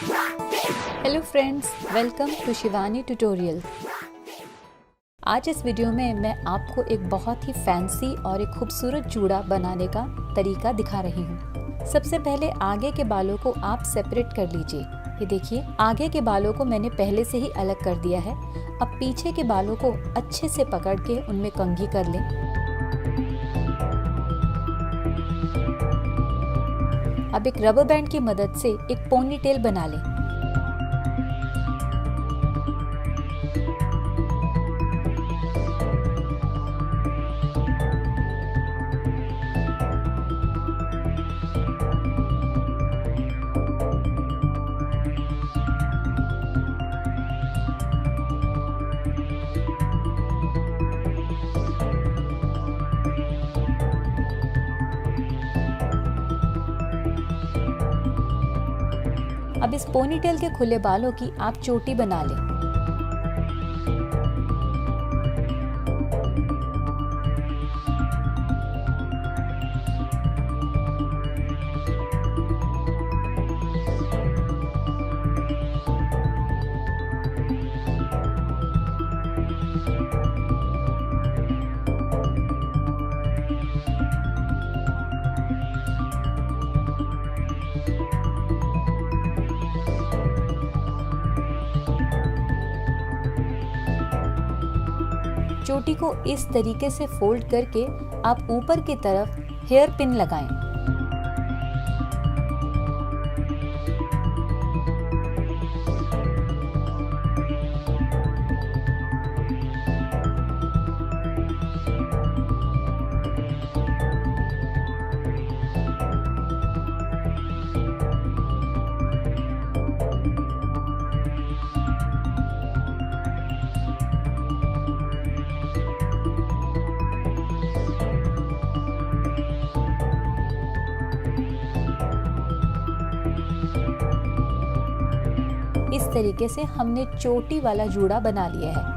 Hello friends, welcome to Shivani tutorial. आज इस video में मैं आपको एक बहुत ही फैंसी और एक खूबसूरत जूड़ा बनाने का तरीका दिखा रही हूँ। सबसे पहले आगे के बालों को आप सेपरेट कर लीजिए। ये देखिए, आगे के बालों को मैंने पहले से ही अलग कर दिया है। अब पीछे के बालों को अच्छे से पकड़ के उनमें कंघी कर लें। अब एक रबर बैंड की मदद से एक पोनीटेल बना लें। अब इस पोनीटेल के खुले बालों की आप चोटी बना लें। चोटी को इस तरीके से फोल्ड करके आप ऊपर की तरफ हेयर पिन लगाएं। इस तरीके से हमने चोटी वाला जूड़ा बना लिया है।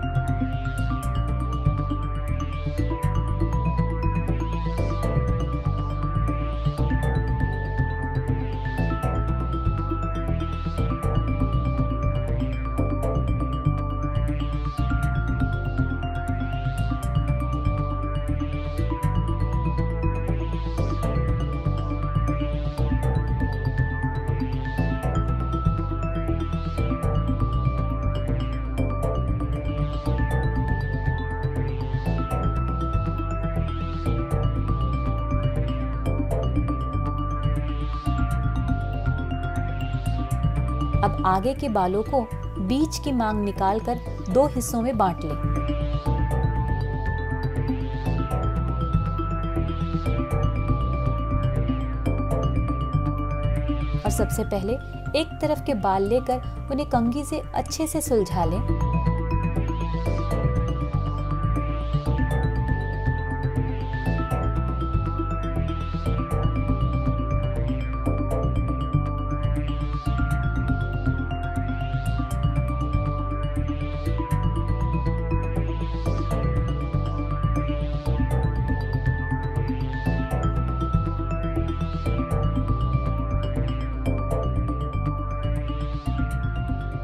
अब आगे के बालों को बीच की मांग निकालकर दो हिस्सों में बांट लें। और सबसे पहले एक तरफ के बाल लेकर उन्हें कंघी से अच्छे से सुलझा लें।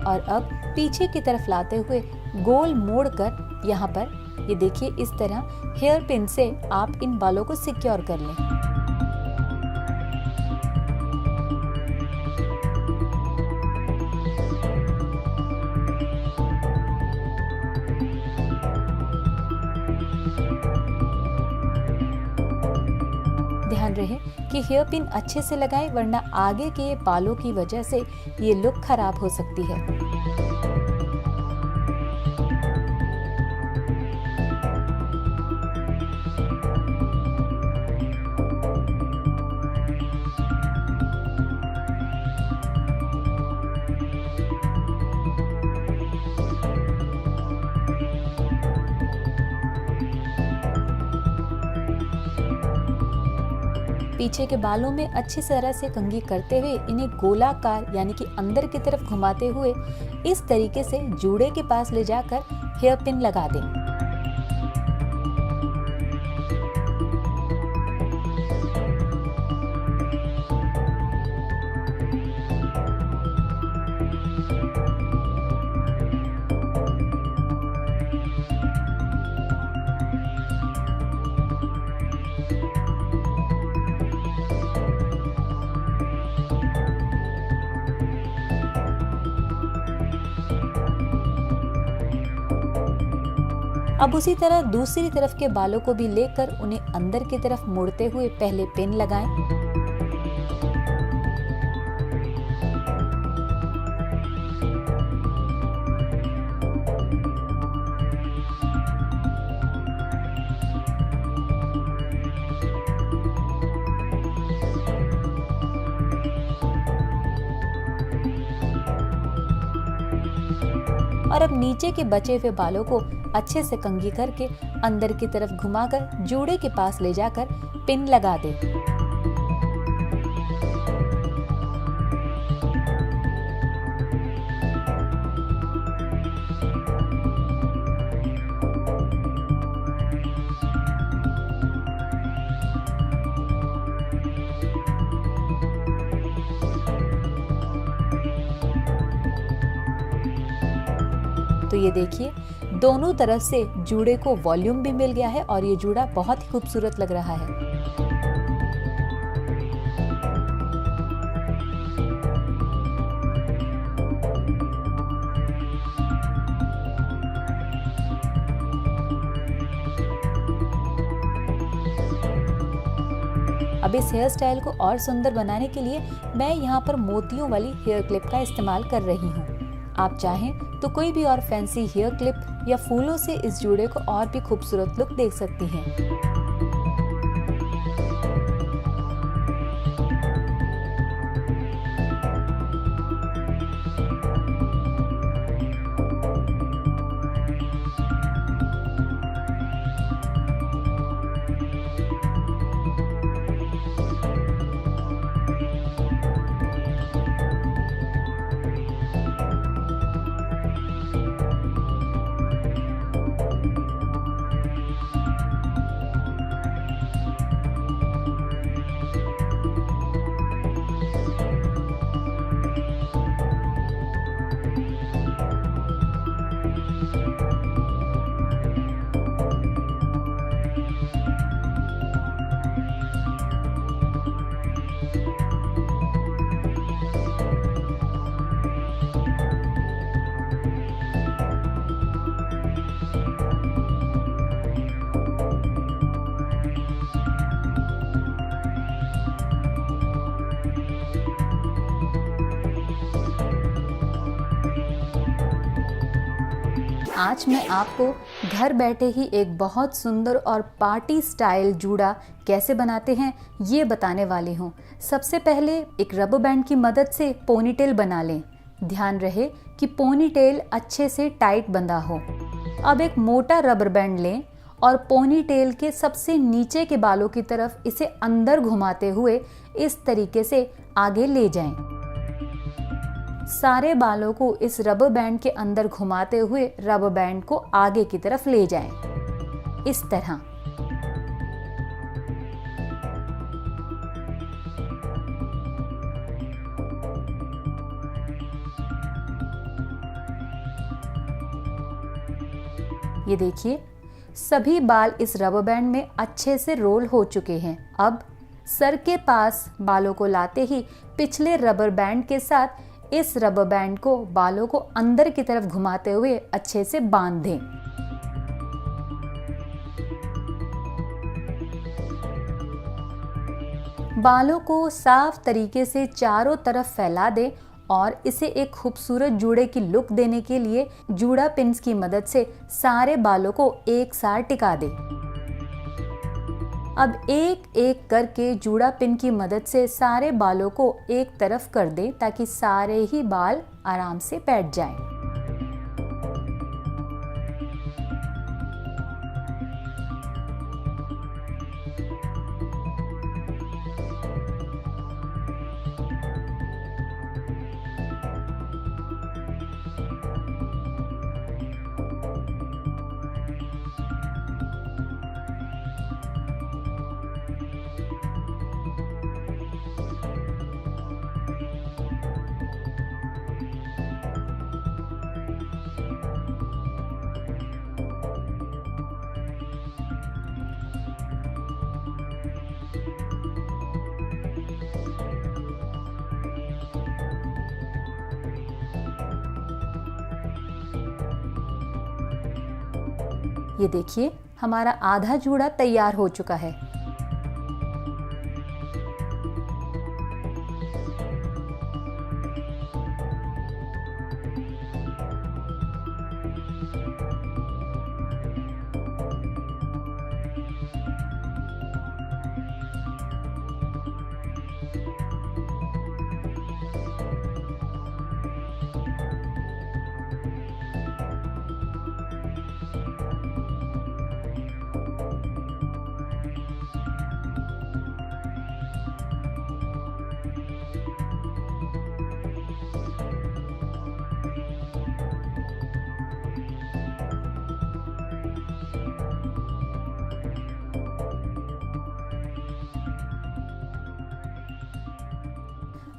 और अब पीछे की तरफ लाते हुए गोल मोड़कर यहाँ पर ये देखिए, इस तरह हेयर पिन से आप इन बालों को सिक्योर कर लें। ध्यान रहे कि हेयर पिन अच्छे से लगाएं, वरना आगे के बालों की वजह से ये लुक खराब हो सकती है। पीछे के बालों में अच्छी तरह से कंघी करते हुए इन्हें गोलाकार यानी कि अंदर की तरफ घुमाते हुए इस तरीके से जूड़े के पास ले जाकर हेयर पिन लगा दें। अब उसी तरह दूसरी तरफ के बालों को भी लेकर उन्हें अंदर की तरफ मोड़ते हुए पहले पिन लगाएं। और अब नीचे के बचे हुए बालों को अच्छे से कंघी करके अंदर की तरफ घुमाकर जूड़े के पास ले जाकर पिन लगा दें। तो ये देखिए, दोनों तरफ से जूड़े को वॉल्यूम भी मिल गया है और ये जूड़ा बहुत ही खूबसूरत लग रहा है। अब इस हेयर स्टाइल को और सुंदर बनाने के लिए मैं यहाँ पर मोतियों वाली हेयर क्लिप का इस्तेमाल कर रही हूँ। आप चाहें तो कोई भी और फैंसी हेयर क्लिप या फूलों से इस जूड़े को और भी खूबसूरत लुक दे सकती हैं। आज मैं आपको घर बैठे ही एक बहुत सुंदर और पार्टी स्टाइल जूड़ा कैसे बनाते हैं ये बताने वाली हूँ। सबसे पहले एक रबर बैंड की मदद से पोनीटेल बना लें। ध्यान रहे कि पोनीटेल अच्छे से टाइट बंधा हो। अब एक मोटा रबर बैंड लें और पोनीटेल के सबसे नीचे के बालों की तरफ इसे अंदर घुमाते हुए इस तरीके से आगे ले जाएं। सारे बालों को इस रबर बैंड के अंदर घुमाते हुए रबर बैंड को आगे की तरफ ले जाएं। इस तरह। ये देखिए, सभी बाल इस रबर बैंड में अच्छे से रोल हो चुके हैं। अब सर के पास बालों को लाते ही पिछले रबर बैंड के साथ इस रबर बैंड को बालों को अंदर की तरफ घुमाते हुए अच्छे से बांध दें। बालों को साफ तरीके से चारों तरफ फैला दें और इसे एक खूबसूरत जूड़े की लुक देने के लिए जूड़ा पिन्स की मदद से सारे बालों को एक साथ टिका दें। अब एक एक करके जूड़ा पिन की मदद से सारे बालों को एक तरफ कर दें ताकि सारे ही बाल आराम से बैठ जाएं। ये देखिए, हमारा आधा जूड़ा तैयार हो चुका है।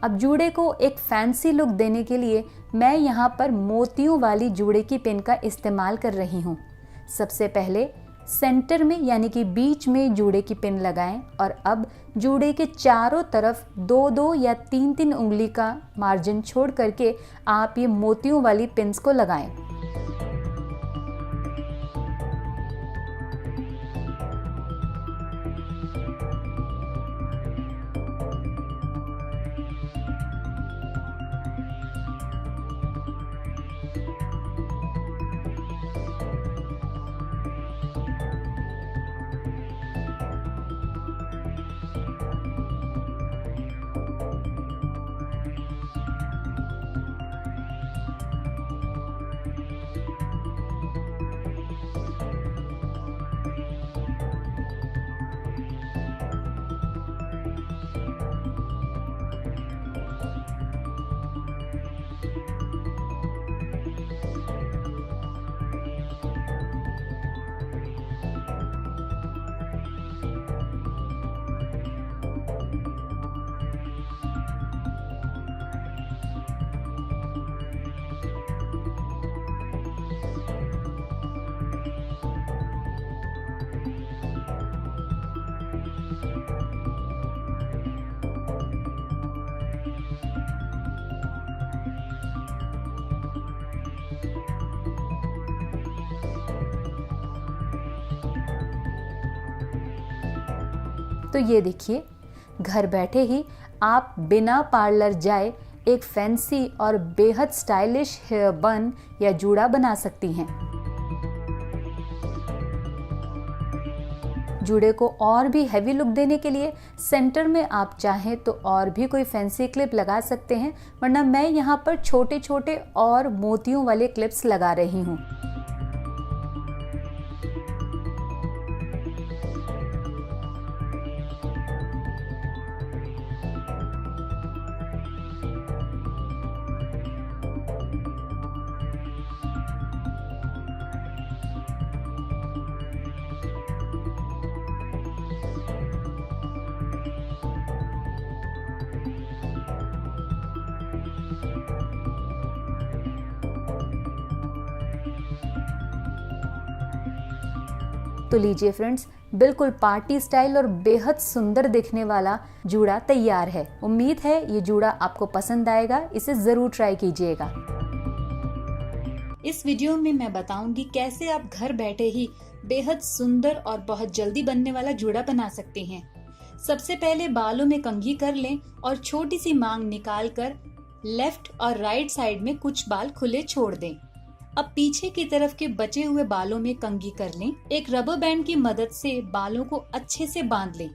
अब जूड़े को एक फैंसी लुक देने के लिए मैं यहाँ पर मोतियों वाली जूड़े की पिन का इस्तेमाल कर रही हूँ। सबसे पहले सेंटर में यानी कि बीच में जूड़े की पिन लगाएं और अब जूड़े के चारों तरफ 2-2 या 3-3 उंगली का मार्जिन छोड़ करके आप ये मोतियों वाली पिन्स को लगाएं। तो ये देखिए, घर बैठे ही आप बिना पार्लर जाए एक फैंसी और बेहद स्टाइलिश हेयर बन या जूड़ा बना सकती हैं। जूड़े को और भी हैवी लुक देने के लिए सेंटर में आप चाहें तो और भी कोई फैंसी क्लिप लगा सकते हैं, वरना मैं यहाँ पर छोटे छोटे और मोतियों वाले क्लिप्स लगा रही हूँ। तो लीजिए फ्रेंड्स, बिल्कुल पार्टी स्टाइल और बेहद सुंदर दिखने वाला जूड़ा तैयार है। उम्मीद है ये जूड़ा आपको पसंद आएगा, इसे जरूर ट्राई कीजिएगा। इस वीडियो में मैं बताऊंगी कैसे आप घर बैठे ही बेहद सुंदर और बहुत जल्दी बनने वाला जूड़ा बना सकते हैं। सबसे पहले बालों में कंघी कर लें और छोटी सी मांग निकाल कर लेफ्ट और राइट साइड में कुछ बाल खुले छोड़ दें। अब पीछे की तरफ के बचे हुए बालों में कंघी कर लें। एक रबर बैंड की मदद से बालों को अच्छे से बांध लें।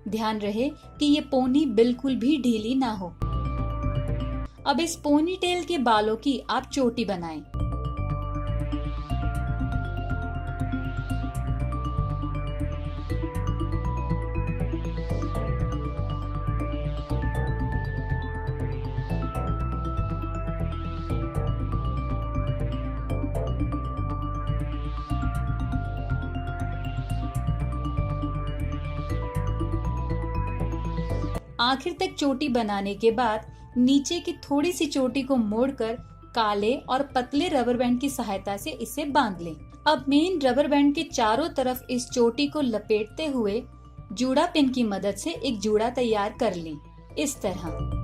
ध्यान रहे कि ये पोनी बिल्कुल भी ढीली ना हो। अब इस पोनी टेल के बालों की आप चोटी बनाएं। आखिर तक चोटी बनाने के बाद नीचे की थोड़ी सी चोटी को मोड़कर काले और पतले रबर बैंड की सहायता से इसे बांध लें। अब मेन रबर बैंड के चारों तरफ इस चोटी को लपेटते हुए जूड़ा पिन की मदद से एक जूड़ा तैयार कर लें, इस तरह।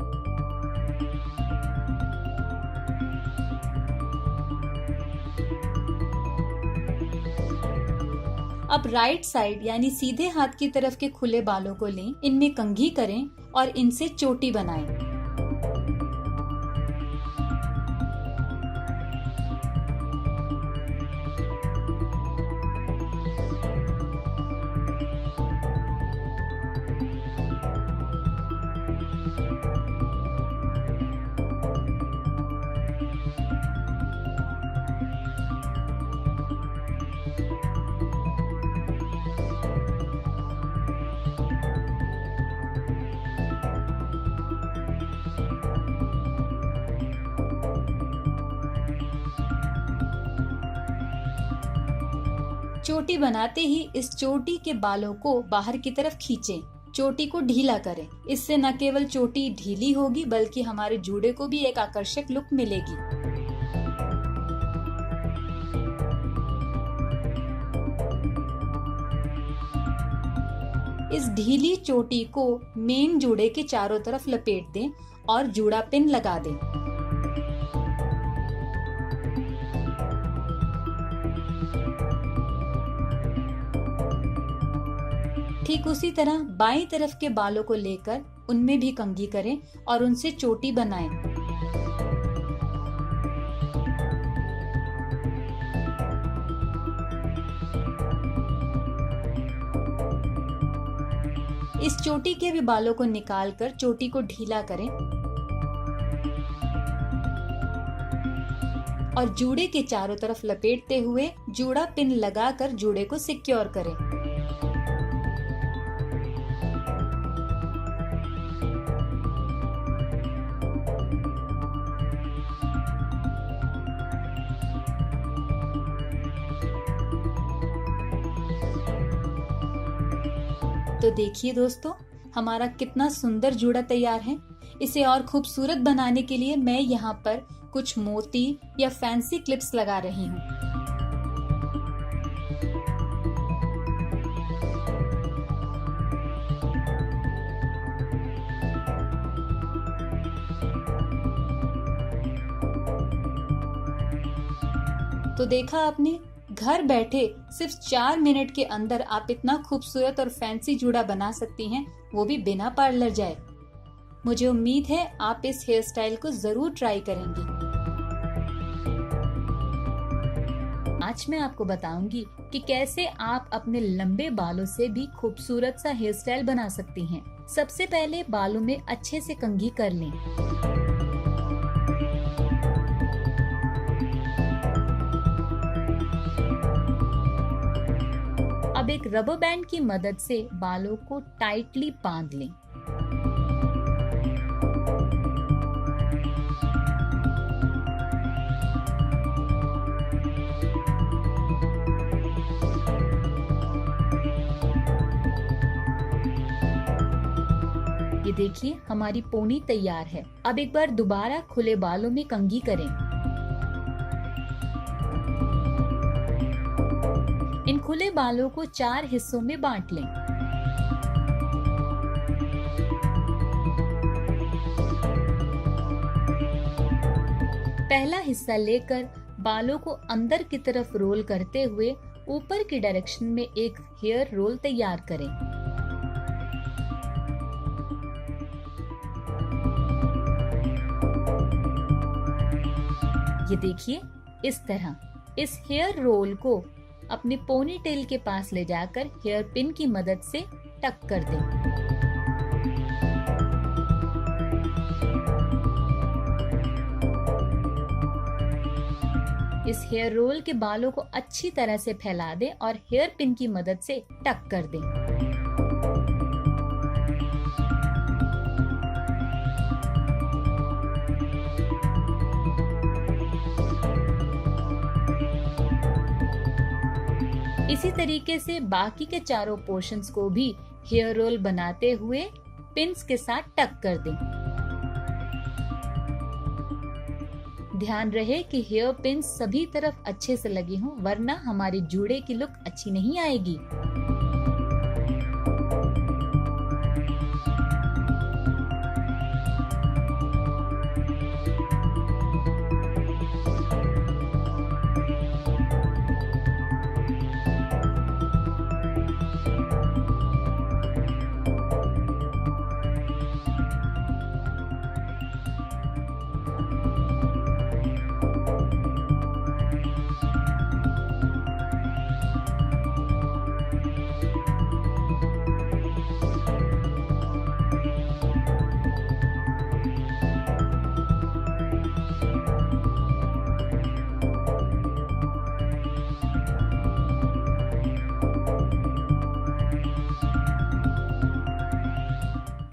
अब राइट साइड यानी सीधे हाथ की तरफ के खुले बालों को लें, इनमें कंघी करें और इनसे चोटी बनाएं। चोटी बनाते ही इस चोटी के बालों को बाहर की तरफ खींचें। चोटी को ढीला करें। इससे न केवल चोटी ढीली होगी बल्कि हमारे जूड़े को भी एक आकर्षक लुक मिलेगी। इस ढीली चोटी को मेन जूड़े के चारों तरफ लपेट दें और जूड़ा पिन लगा दें। ठीक उसी तरह बाईं तरफ के बालों को लेकर उनमें भी कंघी करें और उनसे चोटी बनाएं। इस चोटी के भी बालों को निकालकर चोटी को ढीला करें और जूड़े के चारों तरफ लपेटते हुए जूड़ा पिन लगाकर जूड़े को सिक्योर करें। तो देखिए दोस्तों, हमारा कितना सुंदर जूड़ा तैयार है। इसे और खूबसूरत बनाने के लिए मैं यहाँ पर कुछ मोती या फैंसी क्लिप्स लगा रही हूँ। तो देखा आपने, घर बैठे सिर्फ 4 मिनट के अंदर आप इतना खूबसूरत और फैंसी जूड़ा बना सकती हैं, वो भी बिना पार्लर जाए। मुझे उम्मीद है आप इस हेयर स्टाइल को जरूर ट्राई करेंगी। आज मैं आपको बताऊंगी कि कैसे आप अपने लंबे बालों से भी खूबसूरत सा हेयर स्टाइल बना सकती हैं। सबसे पहले बालों में अच्छे से कंघी कर लें। अब एक रबर बैंड की मदद से बालों को टाइटली बांध लें। ये देखिए, हमारी पोनी तैयार है। अब एक बार दोबारा खुले बालों में कंघी करें। इन खुले बालों को 4 हिस्सों में बांट लें। पहला हिस्सा लेकर बालों को अंदर की तरफ रोल करते हुए ऊपर की डायरेक्शन में एक हेयर रोल तैयार करें। ये देखिए, इस तरह इस हेयर रोल को अपने पोनी टेल के पास ले जाकर हेयर पिन की मदद से टक कर दें। इस हेयर रोल के बालों को अच्छी तरह से फैला दें और हेयर पिन की मदद से टक कर दें। इसी तरीके से बाकी के चारों पोर्शंस को भी हेयर रोल बनाते हुए पिन्स के साथ टक कर दें। ध्यान रहे कि हेयर पिन्स सभी तरफ अच्छे से लगे हों, वरना हमारे जूड़े की लुक अच्छी नहीं आएगी।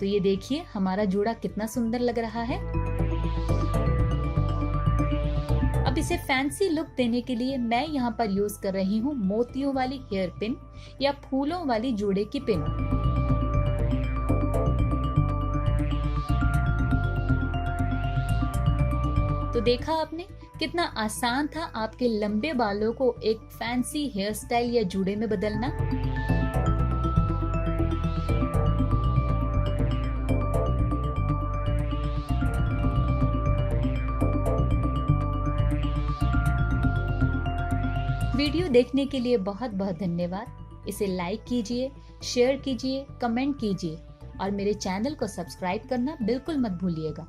ये देखिए हमारा जूड़ा कितना सुंदर लग रहा है। अब इसे फैंसी लुक देने के लिए मैं यहाँ पर यूज कर रही हूँ मोतियों वाली हेयर पिन या फूलों वाली जूड़े की पिन। तो देखा आपने कितना आसान था आपके लंबे बालों को एक फैंसी हेयर स्टाइल या जूड़े में बदलना। वीडियो देखने के लिए बहुत बहुत धन्यवाद। इसे लाइक कीजिए, शेयर कीजिए, कमेंट कीजिए और मेरे चैनल को सब्सक्राइब करना बिल्कुल मत भूलिएगा।